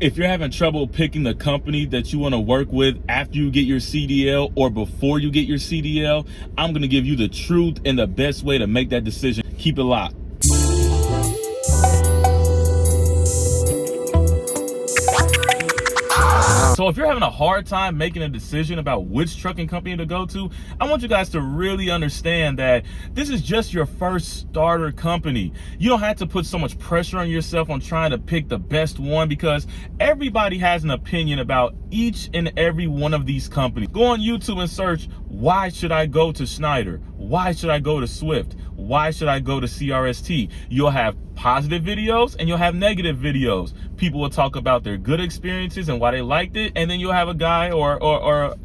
If you're having trouble picking the company that you want to work with after you get your CDL or before you get your CDL, I'm going to give you the truth and the best way to make that decision. Keep it locked. So if you're having a hard time making a decision about which trucking company to go to, I want you guys to really understand that this is just your first starter company. You don't have to put so much pressure on yourself on trying to pick the best one, because everybody has an opinion about each and every one of these companies. Go on YouTube and search, why should I go to Schneider? Why should I go to Swift? Why should I go to CRST? You'll have positive videos and you'll have negative videos. People will talk about their good experiences and why they liked it, and then you'll have a guy or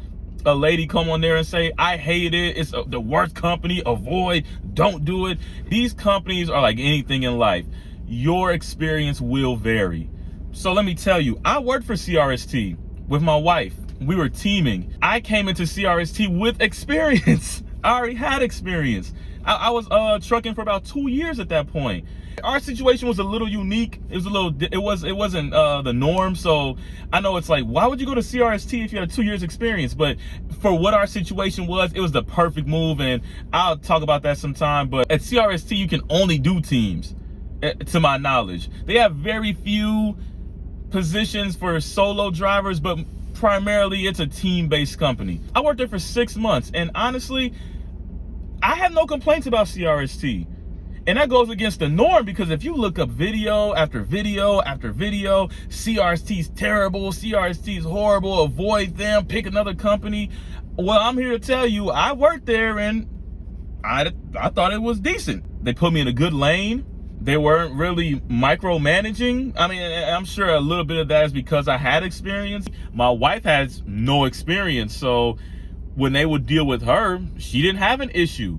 a lady come on there and say, I hate it, it's the worst company, avoid, don't do it. These companies are like anything in life. Your experience will vary. So let me tell you, I worked for CRST with my wife. We were teaming. I came into CRST with experience. I already had experience. I was trucking for about 2 years at that point. Our situation was a little unique. It wasn't the norm. So I know it's like, why would you go to CRST if you had 2 years experience? But for what our situation was, it was the perfect move, and I'll talk about that sometime. But at CRST, you can only do teams, to my knowledge. They have very few positions for solo drivers, but primarily it's a team-based company. I worked there for 6 months, and honestly, I have no complaints about CRST. And that goes against the norm, because if you look up video after video after video, CRST's terrible, CRST's horrible, avoid them, pick another company. Well, I'm here to tell you, I worked there and I thought it was decent. They put me in a good lane. They weren't really micromanaging. I mean, I'm sure a little bit of that is because I had experience. My wife has no experience, so when they would deal with her, she didn't have an issue.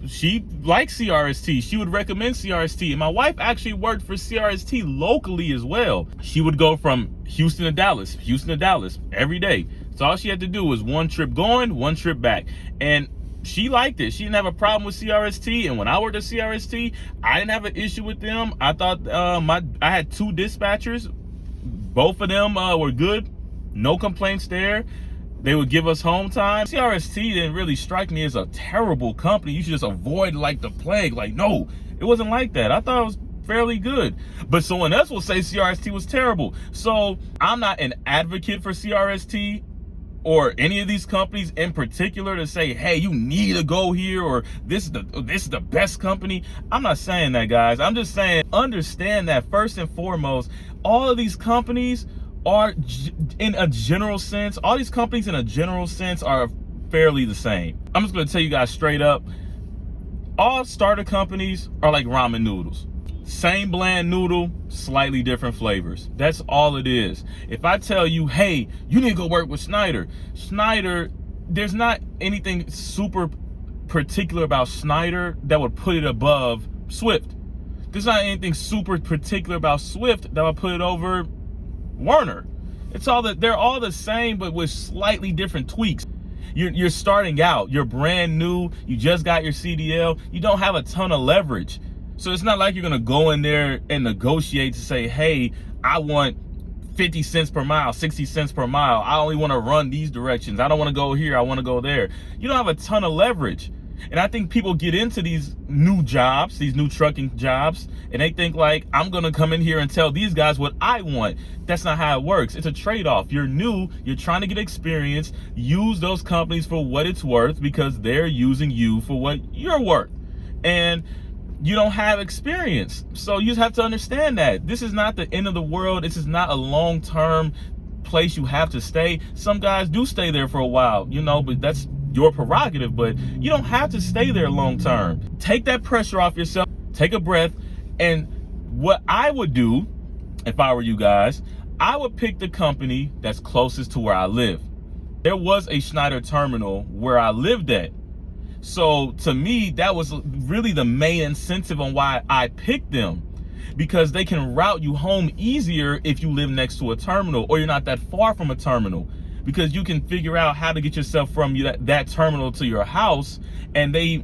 She liked CRST. She would recommend CRST. And my wife actually worked for CRST locally as well. She would go from Houston to Dallas every day. So all she had to do was one trip going, one trip back. And she liked it. She didn't have a problem with CRST. And when I worked at CRST, I didn't have an issue with them. I thought I had 2 dispatchers. Both of them were good. No complaints there. They would give us home time. CRST didn't really strike me as a terrible company. You should just avoid like the plague. Like, no, it wasn't like that. I thought it was fairly good. But someone else will say CRST was terrible. So I'm not an advocate for CRST or any of these companies in particular to say, hey, you need to go here, or this is the best company. I'm not saying that, guys. I'm just saying, understand that first and foremost, all of these companies are, in a general sense, all these companies in a general sense are fairly the same. I'm just going to tell you guys straight up, all starter companies are like ramen noodles. Same bland noodle, slightly different flavors. That's all it is. If I tell you, hey, you need to go work with Schneider, there's not anything super particular about Schneider that would put it above Swift. There's not anything super particular about Swift that would put it over Werner. They're all the same, but with slightly different tweaks. You're starting out, you're brand new, you just got your CDL, you don't have a ton of leverage. So it's not like you're gonna go in there and negotiate to say, hey, I want 50 cents per mile, 60 cents per mile. I only wanna run these directions. I don't wanna go here, I wanna go there. You don't have a ton of leverage. And I think people get into these new jobs, these new trucking jobs, and they think like, I'm gonna come in here and tell these guys what I want. That's not how it works. It's a trade-off. You're new, you're trying to get experience. Use those companies for what it's worth, because they're using you for what you're worth. And you don't have experience. So you just have to understand that. This is not the end of the world. This is not a long-term place you have to stay. Some guys do stay there for a while, but that's your prerogative, but you don't have to stay there long term. Take that pressure off yourself, take a breath, and what I would do if I were you guys, I would pick the company that's closest to where I live. There was a Schneider terminal where I lived at. So to me, that was really the main incentive on why I picked them, because they can route you home easier if you live next to a terminal or you're not that far from a terminal. Because you can figure out how to get yourself from that terminal to your house, and they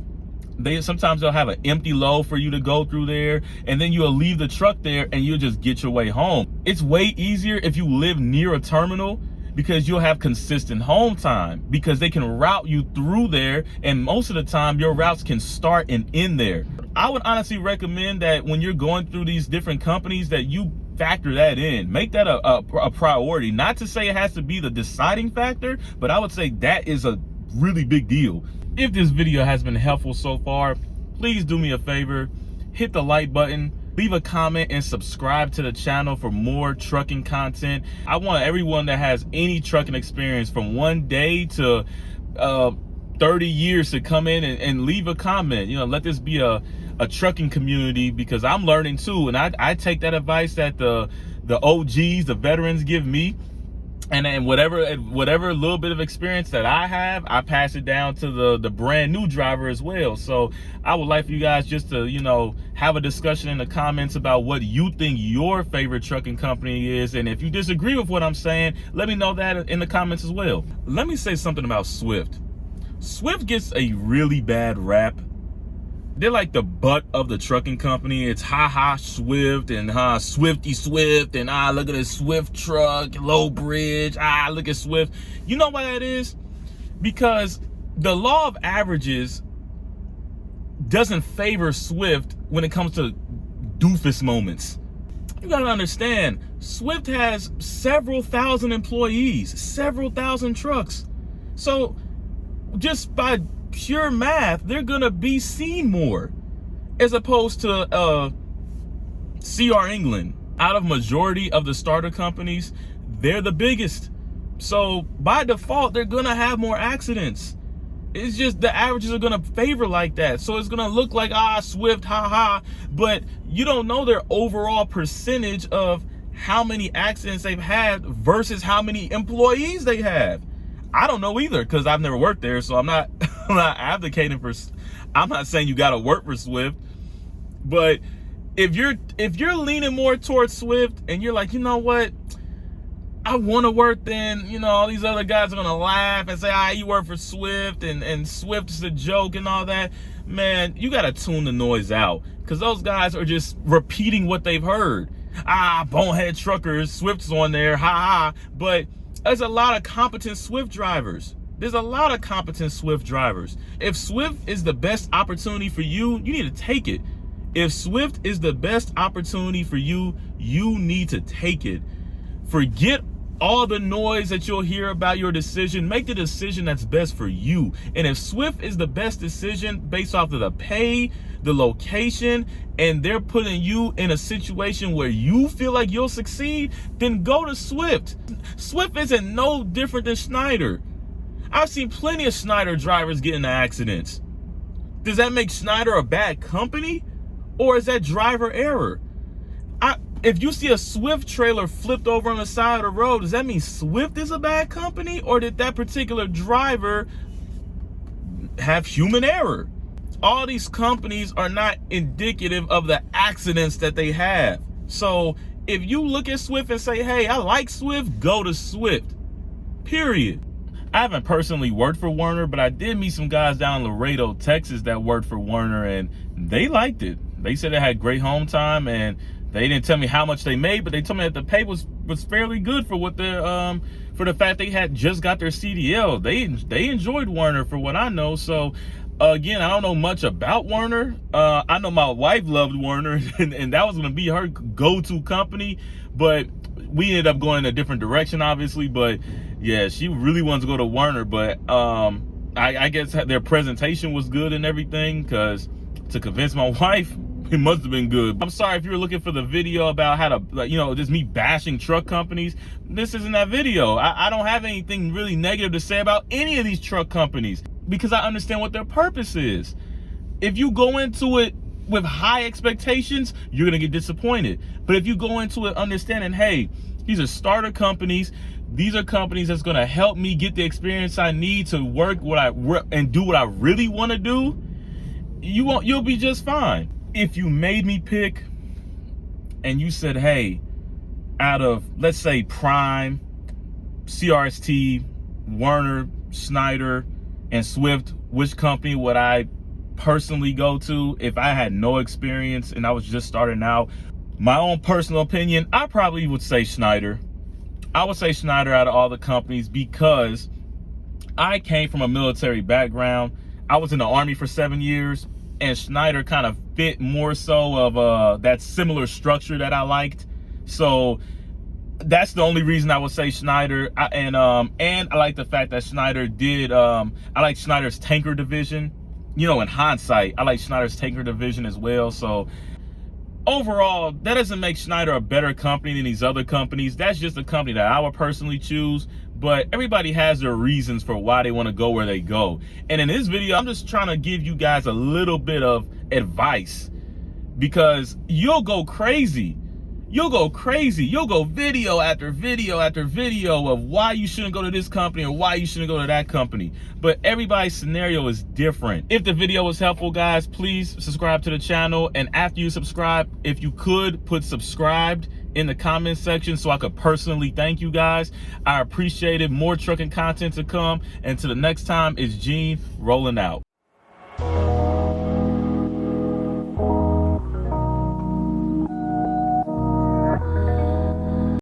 sometimes they'll have an empty load for you to go through there, and then you'll leave the truck there and you'll just get your way home. It's way easier if you live near a terminal, because you'll have consistent home time, because they can route you through there, and most of the time your routes can start and end there. I would honestly recommend that when you're going through these different companies that you factor that in. Make that a priority. Not to say it has to be the deciding factor, but I would say that is a really big deal. If this video has been helpful so far, please do me a favor, hit the like button, leave a comment, and subscribe to the channel for more trucking content. I want everyone that has any trucking experience from 1 day to 30 years to come in and leave a comment. You know, let this be a trucking community, because I'm learning too, and I take that advice that the OGs, the veterans give me, and whatever little bit of experience that I have, I pass it down to the brand new driver as well. So I would like for you guys just to, you know, have a discussion in the comments about what you think your favorite trucking company is. And if you disagree with what I'm saying, let me know that in the comments as well. Let me say something about Swift. Swift gets a really bad rap. They're like the butt of the trucking company. It's ha Swift, and Swifty Swift, and look at this Swift truck, low bridge, look at Swift. You know why that is? Because the law of averages doesn't favor Swift when it comes to doofus moments. You gotta understand, Swift has several thousand employees, several thousand trucks. So just by pure math, they're gonna be seen more, as opposed to CR England. Out of majority of the starter companies, they're the biggest. So by default, they're gonna have more accidents. It's just the averages are gonna favor like that. So it's gonna look like Swift, but you don't know their overall percentage of how many accidents they've had versus how many employees they have. I don't know either, because I've never worked there, so I'm not advocating for. I'm not saying you got to work for Swift, but if you're leaning more towards Swift and you're like, you know what, I want to work, then you know all these other guys are gonna laugh and say, you work for Swift, and Swift is a joke and all that. Man, you gotta tune the noise out, because those guys are just repeating what they've heard. Bonehead truckers, Swift's on there, but there's a lot of competent Swift drivers. If Swift is the best opportunity for you, you need to take it. If Swift is the best opportunity for you, you need to take it. Forget all the noise that you'll hear about your decision. Make the decision that's best for you. And if Swift is the best decision based off of the pay, the location, and they're putting you in a situation where you feel like you'll succeed, then go to Swift. Swift isn't no different than Schneider. I've seen plenty of Schneider drivers get into accidents. Does that make Schneider a bad company? Or is that driver error? If you see a Swift trailer flipped over on the side of the road, does that mean Swift is a bad company? Or did that particular driver have human error? All these companies are not indicative of the accidents that they have. So if you look at Swift and say, hey, I like Swift, go to Swift, period. I haven't personally worked for Werner, but I did meet some guys down in Laredo, Texas that worked for Werner, and they liked it. They said it had great home time, and they didn't tell me how much they made, but they told me that the pay was fairly good for what the fact they had just got their CDL. They enjoyed Werner for what I know. So again, I don't know much about Werner. I know my wife loved Werner, and that was going to be her go-to company, but we ended up going in a different direction, obviously. But yeah, she really wanted to go to Werner, but I guess their presentation was good and everything, because to convince my wife, it must have been good. I'm sorry if you were looking for the video about how to, just me bashing truck companies. This isn't that video. I don't have anything really negative to say about any of these truck companies, because I understand what their purpose is. If you go into it with high expectations, you're gonna get disappointed. But if you go into it understanding, hey, these are starter companies, these are companies that's gonna help me get the experience I need to work and do what I really want to do, you'll be just fine. If you made me pick and you said, hey, out of, let's say, Prime, CRST, Werner, Schneider, and Swift, which company would I personally go to if I had no experience and I was just starting out? My own personal opinion, I probably would say Schneider. I would say Schneider out of all the companies because I came from a military background. I was in the Army for 7 years, and Schneider kind of fit more so of that similar structure that I liked. So that's the only reason I would say Schneider. And I like the fact that Schneider did, I like Schneider's tanker division. You know, in hindsight, I like Schneider's tanker division as well. So overall, that doesn't make Schneider a better company than these other companies. That's just a company that I would personally choose. But everybody has their reasons for why they want to go where they go. And in this video, I'm just trying to give you guys a little bit of advice, because you'll go crazy. You'll go crazy. You'll go video after video after video of why you shouldn't go to this company or why you shouldn't go to that company. But everybody's scenario is different. If the video was helpful, guys, please subscribe to the channel. And after you subscribe, if you could put subscribed in the comment section so I could personally thank you guys. I appreciate it. More trucking content to come. And till the next time, it's Gene rolling out.